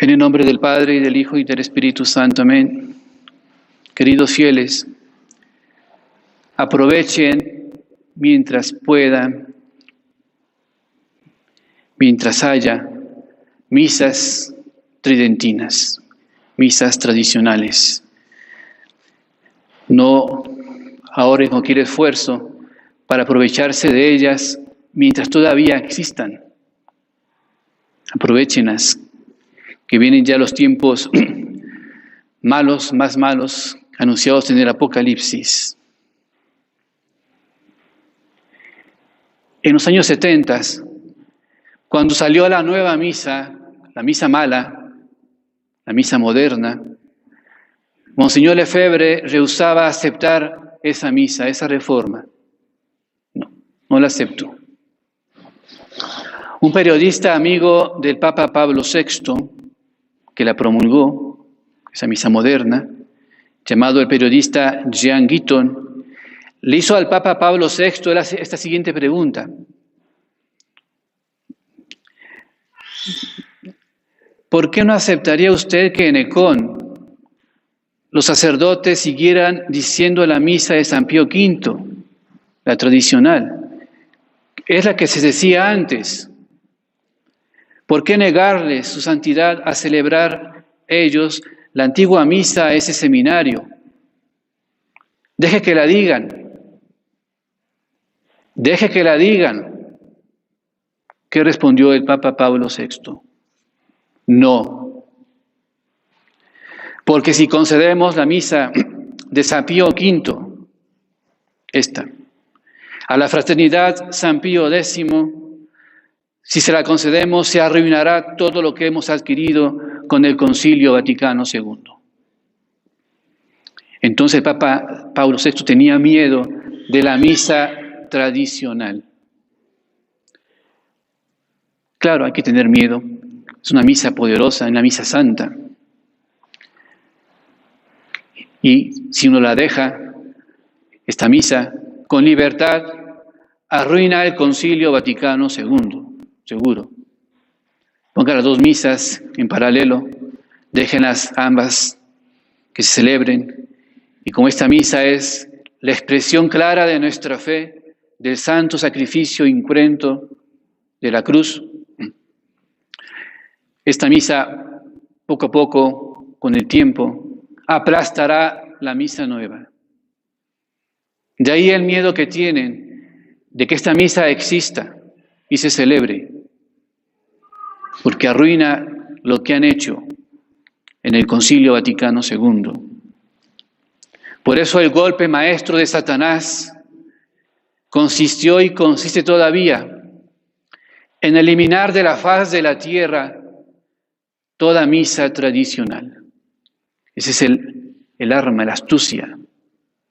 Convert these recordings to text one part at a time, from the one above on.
En el nombre del Padre, y del Hijo, y del Espíritu Santo. Amén. Queridos fieles, aprovechen mientras puedan, mientras haya misas tridentinas, misas tradicionales. No ahorren cualquier esfuerzo para aprovecharse de ellas mientras todavía existan. Aprovéchenlas, que vienen ya los tiempos malos, más malos, anunciados en el Apocalipsis. En los años 70, cuando salió la nueva misa, la misa mala, la misa moderna, Monseñor Lefebvre rehusaba aceptar esa misa, esa reforma. No la aceptó. Un periodista amigo del Papa Pablo VI, que la promulgó, esa misa moderna, llamado el periodista Jean Guitton, le hizo al Papa Pablo VI esta siguiente pregunta. ¿Por qué no aceptaría usted que en Ecón los sacerdotes siguieran diciendo la misa de San Pío V, la tradicional? Es la que se decía antes. ¿Por qué negarles su santidad a celebrar ellos la antigua misa a ese seminario? Deje que la digan. Deje que la digan. ¿Qué respondió el Papa Pablo VI? No. Porque si concedemos la misa de San Pío V, esta, a la fraternidad San Pío X, si se la concedemos, se arruinará todo lo que hemos adquirido con el Concilio Vaticano II. Entonces el Papa Pablo VI tenía miedo de la misa tradicional. Claro, hay que tener miedo. Es una misa poderosa, una misa santa. Y si uno la deja, esta misa, con libertad, arruina el Concilio Vaticano II, seguro. Pongan las dos misas en paralelo, déjenlas ambas que se celebren, y como esta misa es la expresión clara de nuestra fe, del santo sacrificio incruento de la cruz, esta misa, poco a poco, con el tiempo, aplastará la misa nueva. De ahí el miedo que tienen de que esta misa exista y se celebre, porque arruina lo que han hecho en el Concilio Vaticano II. Por eso el golpe maestro de Satanás consistió y consiste todavía en eliminar de la faz de la tierra toda misa tradicional. Ese es el arma, la astucia,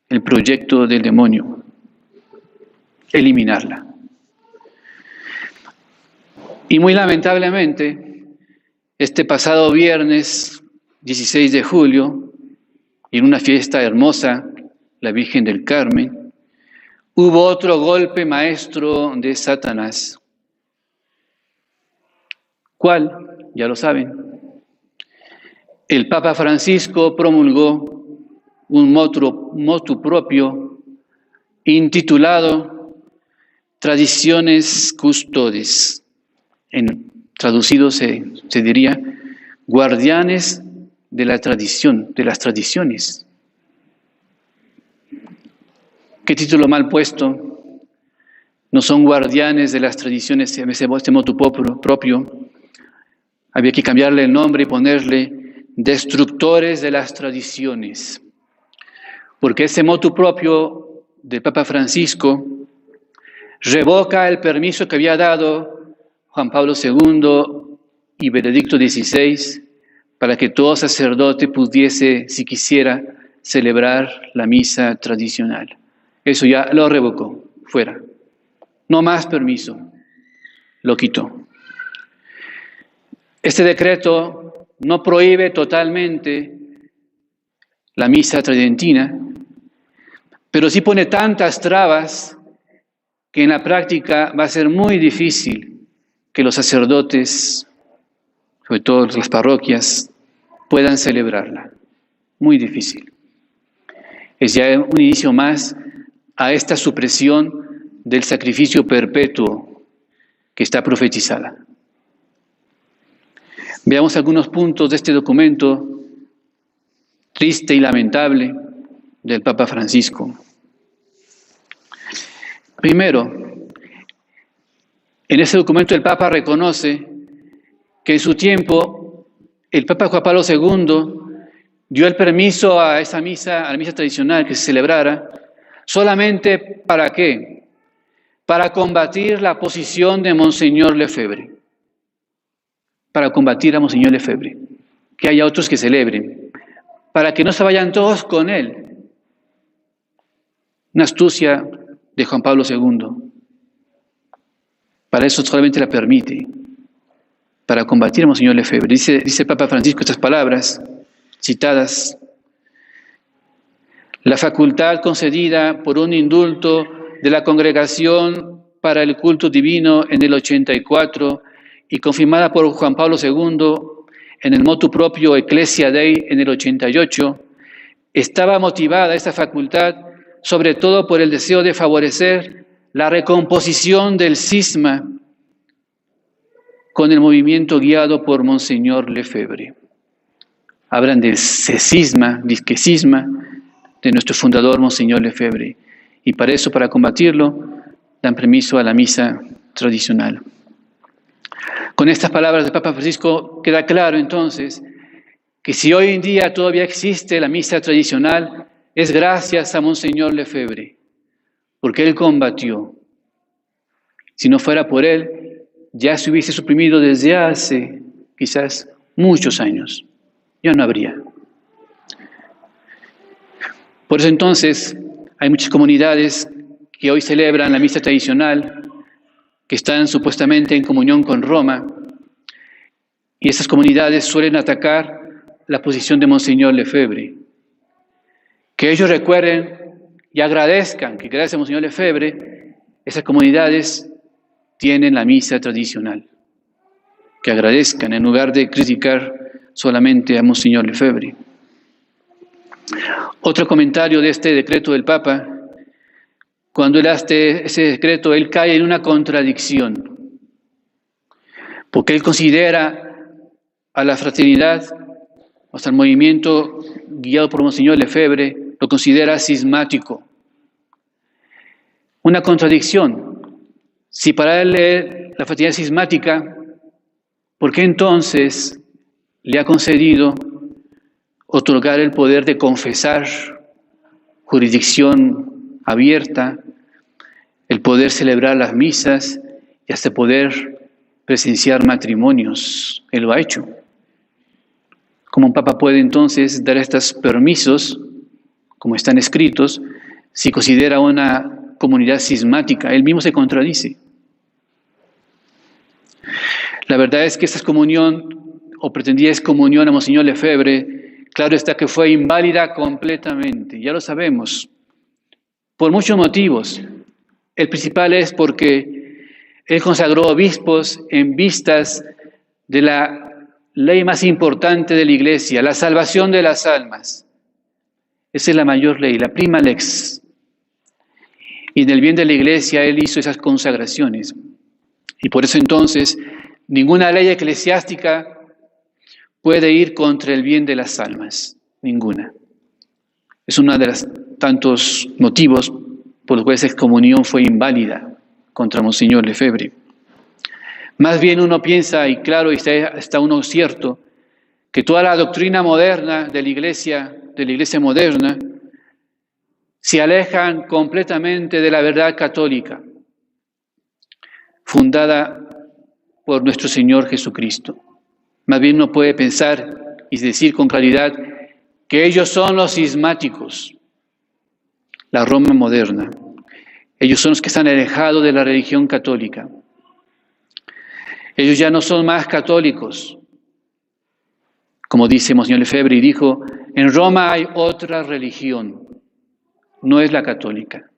el proyecto del demonio. Eliminarla. Y muy lamentablemente, este pasado viernes 16 de julio, en una fiesta hermosa, la Virgen del Carmen, hubo otro golpe maestro de Satanás. ¿Cuál? Ya lo saben. El Papa Francisco promulgó un motu propio intitulado Tradiciones Custodes. Traducido se diría guardianes de la tradición, de las tradiciones. ¿Qué título mal puesto? No son guardianes de las tradiciones, este motu propio. Había que cambiarle el nombre y ponerle destructores de las tradiciones. Porque ese motu propio del Papa Francisco revoca el permiso que había dado Juan Pablo II y Benedicto XVI para que todo sacerdote pudiese, si quisiera, celebrar la misa tradicional. Eso ya lo revocó, fuera. No más permiso, lo quitó. Este decreto no prohíbe totalmente la misa tridentina, pero sí pone tantas trabas que en la práctica va a ser muy difícil que los sacerdotes, sobre todo las parroquias, puedan celebrarla. Muy difícil. Es ya un inicio más a esta supresión del sacrificio perpetuo que está profetizada. Veamos algunos puntos de este documento triste y lamentable del Papa Francisco. Primero, en ese documento el Papa reconoce que en su tiempo el Papa Juan Pablo II dio el permiso a esa misa, a la misa tradicional que se celebrara, solamente ¿para qué? Para combatir la posición de Monseñor Lefebvre. Para combatir a Monseñor Lefebvre. Que haya otros que celebren. Para que no se vayan todos con él. Una astucia de Juan Pablo II. Para eso solamente la permite. Para combatir a Monseñor Lefebvre. Dice el Papa Francisco estas palabras citadas: la facultad concedida por un indulto de la Congregación para el Culto Divino en el 84 y confirmada por Juan Pablo II en el motu proprio Ecclesia Dei en el 88, estaba motivada esta facultad sobre todo por el deseo de favorecer la recomposición del cisma con el movimiento guiado por Monseñor Lefebvre. Hablan del cisma, disquecisma de nuestro fundador Monseñor Lefebvre. Y para eso, para combatirlo, dan permiso a la misa tradicional. Con estas palabras del Papa Francisco queda claro entonces que si hoy en día todavía existe la misa tradicional, es gracias a Monseñor Lefebvre, porque él combatió. Si no fuera por él, ya se hubiese suprimido desde hace quizás muchos años. Ya no habría. Por eso entonces hay muchas comunidades que hoy celebran la misa tradicional, que están supuestamente en comunión con Roma, y esas comunidades suelen atacar la posición de Monseñor Lefebvre. Que ellos recuerden y agradezcan que gracias a Monseñor Lefebvre, esas comunidades tienen la misa tradicional. Que agradezcan en lugar de criticar solamente a Monseñor Lefebvre. Otro comentario de este decreto del Papa: cuando él hace ese decreto, él cae en una contradicción, porque él considera a la fraternidad, o sea, el movimiento guiado por Monseñor Lefebvre, lo considera cismático. Una contradicción. Si para él la fraternidad es cismática, ¿por qué entonces le ha concedido otorgar el poder de confesar, jurisdicción abierta, el poder celebrar las misas y hasta poder presenciar matrimonios? Él lo ha hecho. ¿Cómo un papa puede entonces dar estos permisos, como están escritos, si considera una comunidad cismática? Él mismo se contradice. La verdad es que esta comunión, o pretendida excomunión a Monseñor Lefebvre, claro está que fue inválida completamente, ya lo sabemos, por muchos motivos. El principal es porque él consagró obispos en vistas de la ley más importante de la Iglesia, la salvación de las almas. Esa es la mayor ley, la prima lex. Y en el bien de la Iglesia él hizo esas consagraciones. Y por eso entonces ninguna ley eclesiástica puede ir contra el bien de las almas, ninguna. Es uno de los tantos motivos por los cuales esa excomunión fue inválida contra Monseñor Lefebvre. Más bien uno piensa, y claro, está uno cierto, que toda la doctrina moderna de la iglesia moderna, se alejan completamente de la verdad católica, fundada por nuestro Señor Jesucristo. Más bien uno puede pensar y decir con claridad que ellos son los cismáticos, la Roma moderna. Ellos son los que están alejados de la religión católica. Ellos ya no son más católicos. Como dice Monseñor Lefebvre, y dijo, en Roma hay otra religión, no es la católica.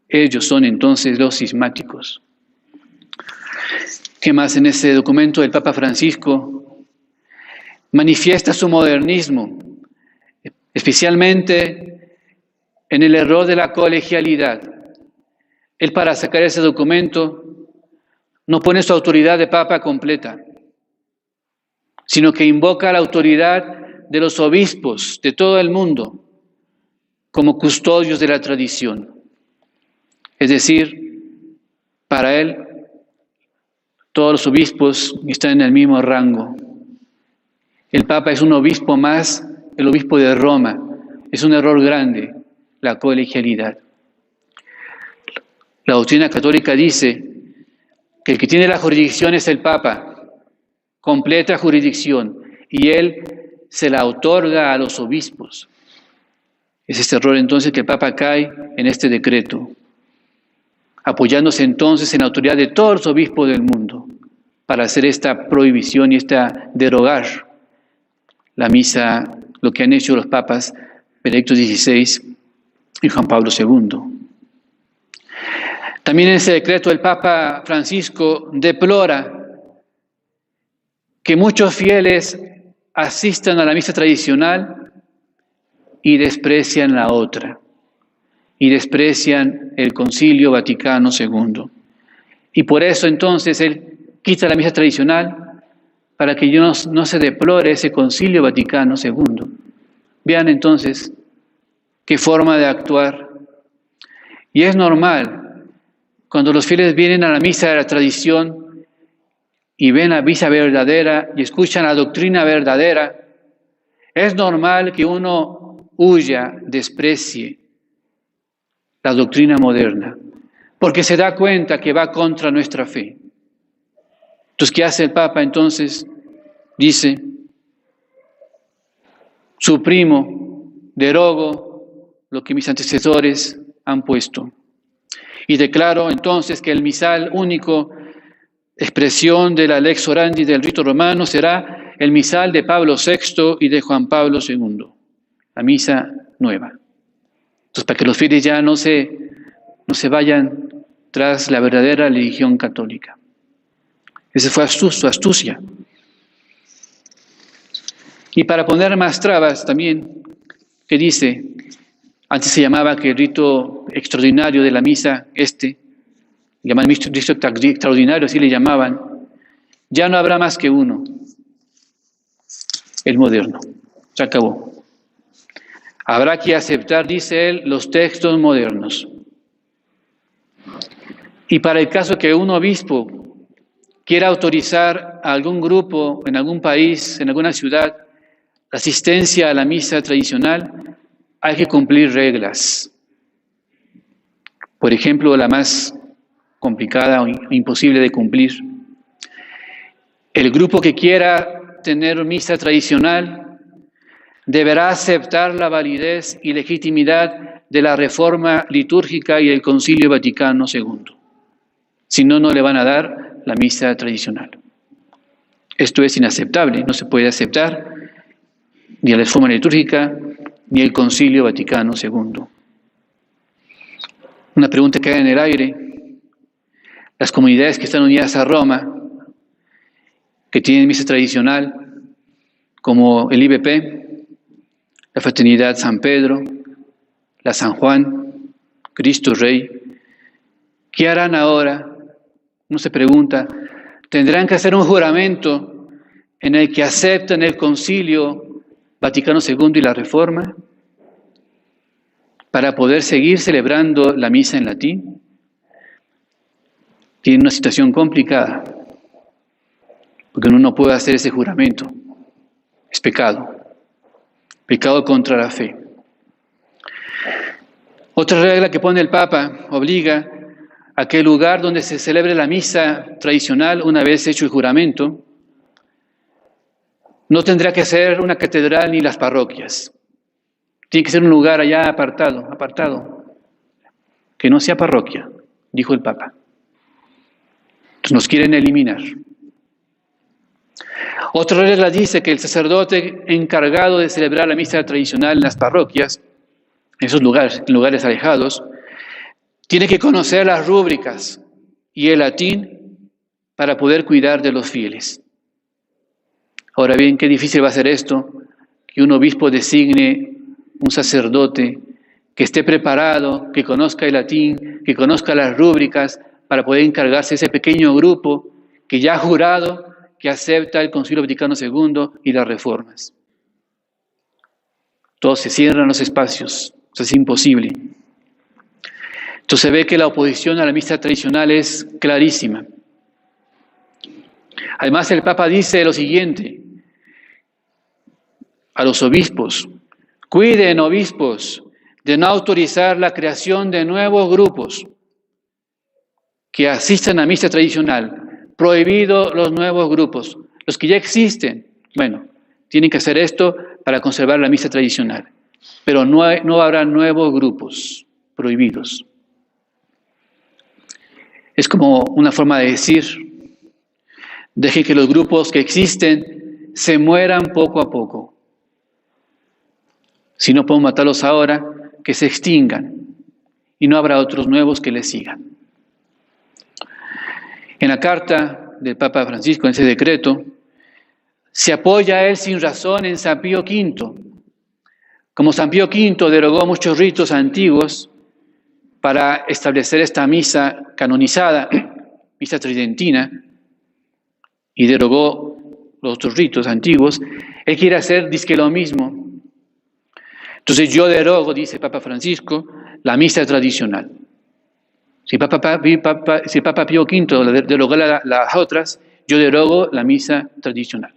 Ellos son entonces los cismáticos. ¿Qué más en ese documento del Papa Francisco? manifiesta su modernismo, especialmente en el error de la colegialidad. Él, para sacar ese documento, no pone su autoridad de papa completa, sino que invoca la autoridad de los obispos de todo el mundo como custodios de la tradición. Es decir, para él, todos los obispos están en el mismo rango. El Papa es un obispo más, el obispo de Roma. Es un error grande, la colegialidad. La doctrina católica dice que el que tiene la jurisdicción es el Papa, completa jurisdicción, y él se la otorga a los obispos. Es este error entonces que el Papa cae en este decreto, apoyándose entonces en la autoridad de todos los obispos del mundo para hacer esta prohibición y derogar la misa, lo que han hecho los papas Benedicto XVI y Juan Pablo II. También en ese decreto el Papa Francisco deplora que muchos fieles asistan a la misa tradicional y desprecian la otra, y desprecian el Concilio Vaticano II. Y por eso entonces él quita la misa tradicional para que no se deplore ese Concilio Vaticano II. Vean entonces qué forma de actuar. Y es normal, cuando los fieles vienen a la misa de la tradición y ven la misa verdadera y escuchan la doctrina verdadera, es normal que uno huya, desprecie la doctrina moderna, porque se da cuenta que va contra nuestra fe. Entonces, ¿qué hace el Papa? Entonces, dice, suprimo, derogo lo que mis antecesores han puesto. Y declaro entonces que el misal único, expresión de la lex orandi del rito romano, será el misal de Pablo VI y de Juan Pablo II, la misa nueva. Entonces, para que los fieles ya no se vayan tras la verdadera religión católica. Esa fue su astucia. Y para poner más trabas también, que dice, antes se llamaba que el rito extraordinario de la misa, llamaban rito extraordinario, así le llamaban, ya no habrá más que uno, el moderno, se acabó. Habrá que aceptar, dice él, los textos modernos. Y para el caso que un obispo quiera autorizar a algún grupo, en algún país, en alguna ciudad, la asistencia a la misa tradicional, hay que cumplir reglas. Por ejemplo, la más complicada o imposible de cumplir. El grupo que quiera tener misa tradicional deberá aceptar la validez y legitimidad de la reforma litúrgica y el Concilio Vaticano II. Si no, no le van a dar la misa tradicional. Esto es inaceptable, no se puede aceptar ni la reforma litúrgica ni el Concilio Vaticano II. Una pregunta que hay en el aire. Las comunidades que están unidas a Roma, que tienen misa tradicional, como el IBP, la Fraternidad San Pedro, la San Juan, Cristo Rey, ¿qué harán ahora? Uno se pregunta, ¿tendrán que hacer un juramento en el que aceptan el Concilio Vaticano II y la Reforma para poder seguir celebrando la misa en latín? Tiene una situación complicada, porque uno no puede hacer ese juramento. Es pecado contra la fe. Otra regla que pone el Papa obliga a que el lugar donde se celebre la misa tradicional, una vez hecho el juramento, no tendrá que ser una catedral ni las parroquias. Tiene que ser un lugar allá apartado, que no sea parroquia, dijo el Papa. Entonces nos quieren eliminar. Otra regla dice que el sacerdote encargado de celebrar la misa tradicional en las parroquias, en esos lugares, en lugares alejados, tiene que conocer las rúbricas y el latín para poder cuidar de los fieles. Ahora bien, qué difícil va a ser esto, que un obispo designe un sacerdote que esté preparado, que conozca el latín, que conozca las rúbricas para poder encargarse de ese pequeño grupo que ya ha jurado que acepta el Concilio Vaticano II y las reformas. Todos se cierran los espacios, eso es imposible. Entonces se ve que la oposición a la misa tradicional es clarísima. Además, el Papa dice lo siguiente a los obispos: cuiden, obispos, de no autorizar la creación de nuevos grupos que asistan a misa tradicional. Prohibido los nuevos grupos. Los que ya existen, bueno, tienen que hacer esto para conservar la misa tradicional. Pero no habrá nuevos grupos prohibidos. Es como una forma de decir: deje que los grupos que existen se mueran poco a poco. Si no podemos matarlos ahora, que se extingan y no habrá otros nuevos que les sigan. En la carta del Papa Francisco, en ese decreto, se apoya a él sin razón en San Pío V. Como San Pío V derogó muchos ritos antiguos para establecer esta misa canonizada, misa tridentina, y derogó los otros ritos antiguos, él quiere hacer dizque lo mismo. Entonces yo derogo, dice Papa Francisco, la misa tradicional. Si Papa Pío V derogó las otras, yo derogo la misa tradicional.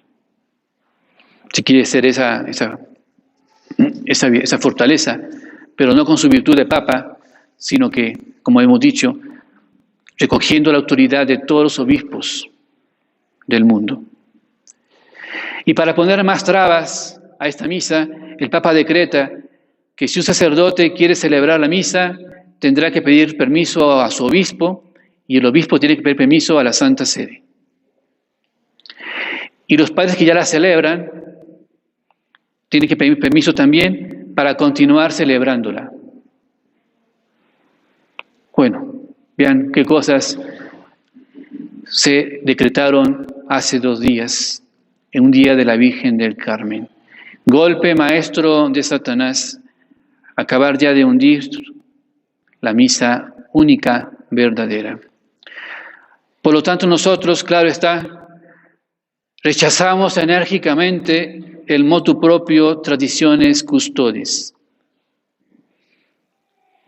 Si quiere ser esa fortaleza, pero no con su virtud de Papa, sino que, como hemos dicho, recogiendo la autoridad de todos los obispos del mundo. Y para poner más trabas a esta misa, el Papa decreta que si un sacerdote quiere celebrar la misa, tendrá que pedir permiso a su obispo y el obispo tiene que pedir permiso a la Santa Sede. Y los padres que ya la celebran tienen que pedir permiso también para continuar celebrándola. Bueno, vean qué cosas se decretaron hace 2 días, en un día de la Virgen del Carmen. Golpe maestro de Satanás, acabar ya de hundir la misa única, verdadera. Por lo tanto, nosotros, claro está, rechazamos enérgicamente el motu proprio traditiones custodes,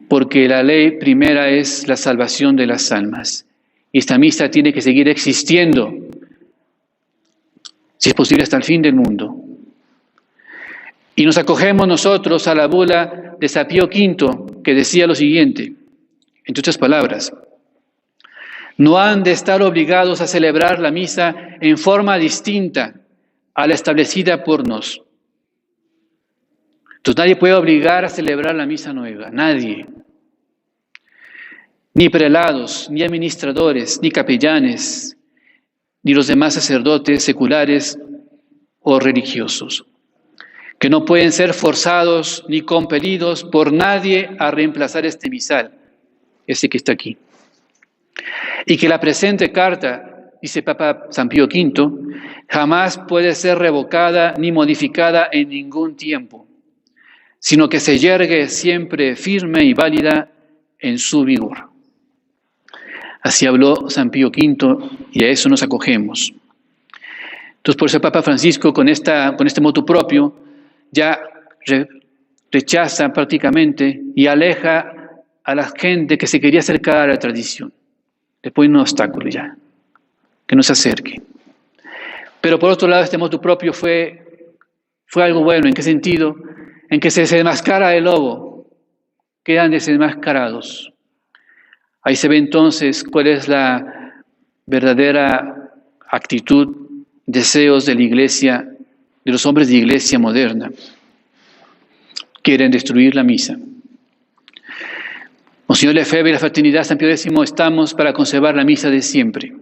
porque la ley primera es la salvación de las almas. Y esta misa tiene que seguir existiendo, si es posible hasta el fin del mundo. Y nos acogemos nosotros a la bula de San Pío V, que decía lo siguiente, entre otras palabras: no han de estar obligados a celebrar la misa en forma distinta a la establecida por nos. Entonces nadie puede obligar a celebrar la misa nueva, nadie. Ni prelados, ni administradores, ni capellanes, ni los demás sacerdotes seculares o religiosos, que no pueden ser forzados ni compelidos por nadie a reemplazar este misal, ese que está aquí. Y que la presente carta, dice Papa San Pío V, jamás puede ser revocada ni modificada en ningún tiempo, sino que se yergue siempre firme y válida en su vigor. Así habló San Pío V y a eso nos acogemos. Entonces, por eso Papa Francisco, con este motu propio, ya rechaza prácticamente y aleja a la gente que se quería acercar a la tradición. Le pone un obstáculo ya, que no se acerque. Pero por otro lado, este motu propio fue algo bueno. ¿En qué sentido? En que se desenmascara el lobo, quedan desenmascarados. Ahí se ve entonces cuál es la verdadera actitud, deseos de la iglesia, de los hombres de iglesia moderna. Quieren destruir la misa. Monseñor Lefebvre y la Fraternidad San Pío X estamos para conservar la misa de siempre.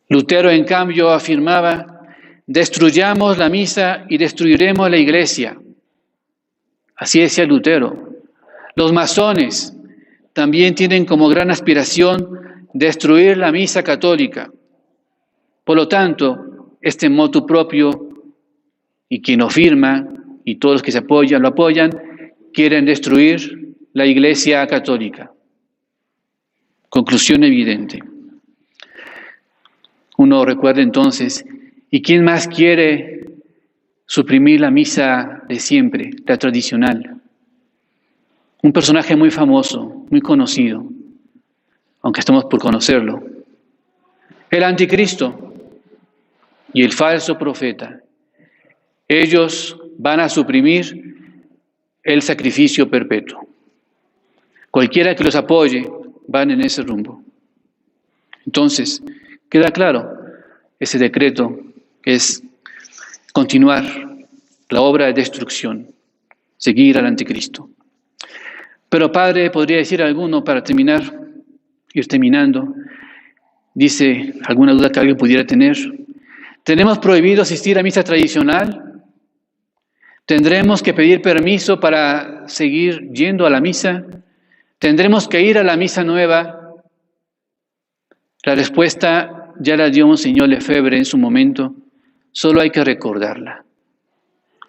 Lutero, en cambio, afirmaba: destruyamos la misa y destruiremos la iglesia. Así decía Lutero. Los masones también tienen como gran aspiración destruir la misa católica. Por lo tanto, este motu propio y quien lo firma y todos los que lo apoyan, quieren destruir la Iglesia católica. Conclusión evidente. Uno recuerda entonces, ¿y quién más quiere suprimir la misa de siempre, la tradicional? Un personaje muy famoso, muy conocido, aunque estamos por conocerlo. El anticristo y el falso profeta. Ellos van a suprimir el sacrificio perpetuo. Cualquiera que los apoye van en ese rumbo. Entonces, queda claro, ese decreto es continuar la obra de destrucción, seguir al anticristo. Pero Padre, podría decir alguno para ir terminando, dice alguna duda que alguien pudiera tener. ¿Tenemos prohibido asistir a misa tradicional? ¿Tendremos que pedir permiso para seguir yendo a la misa? ¿Tendremos que ir a la misa nueva? La respuesta ya la dio Monseñor Lefebvre en su momento, solo hay que recordarla.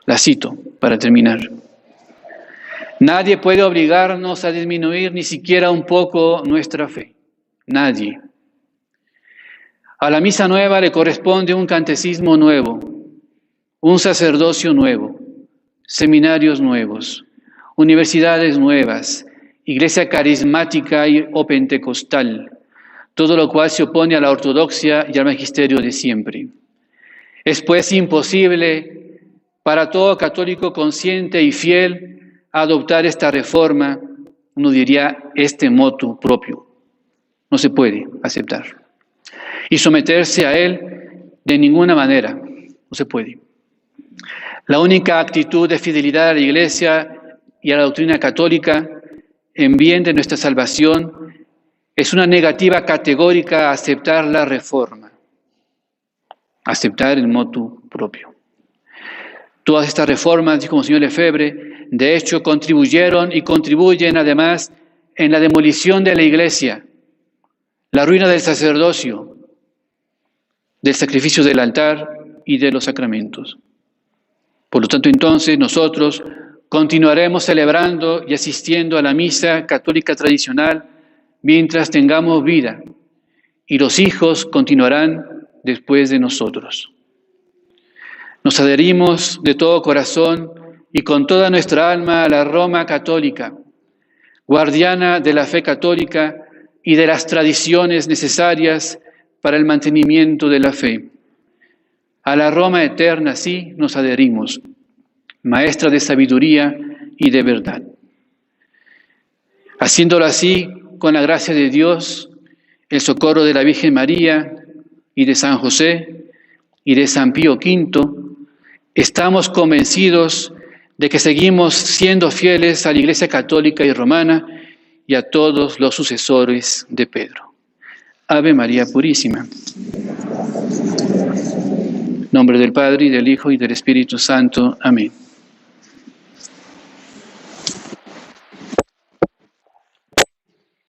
La cito para terminar. Nadie puede obligarnos a disminuir ni siquiera un poco nuestra fe. Nadie. A la misa nueva le corresponde un catecismo nuevo, un sacerdocio nuevo, seminarios nuevos, universidades nuevas, iglesia carismática o pentecostal, todo lo cual se opone a la ortodoxia y al magisterio de siempre. Es pues imposible para todo católico consciente y fiel adoptar esta reforma, uno diría este motu propio. No se puede aceptar. Y someterse a él de ninguna manera, no se puede. La única actitud de fidelidad a la Iglesia y a la doctrina católica en bien de nuestra salvación es una negativa categórica a aceptar la reforma, aceptar el motu propio. Todas estas reformas, dijo Monseñor Lefebvre, de hecho contribuyeron y contribuyen además en la demolición de la Iglesia, la ruina del sacerdocio, del sacrificio del altar y de los sacramentos. Por lo tanto, entonces, nosotros continuaremos celebrando y asistiendo a la misa católica tradicional mientras tengamos vida, y los hijos continuarán después de nosotros. Nos adherimos de todo corazón y con toda nuestra alma a la Roma católica, guardiana de la fe católica y de las tradiciones necesarias para el mantenimiento de la fe. A la Roma eterna sí nos adherimos, maestra de sabiduría y de verdad. Haciéndolo así, con la gracia de Dios, el socorro de la Virgen María y de San José y de San Pío V, estamos convencidos de que seguimos siendo fieles a la Iglesia católica y romana y a todos los sucesores de Pedro. Ave María Purísima. En nombre del Padre, y del Hijo, y del Espíritu Santo. Amén.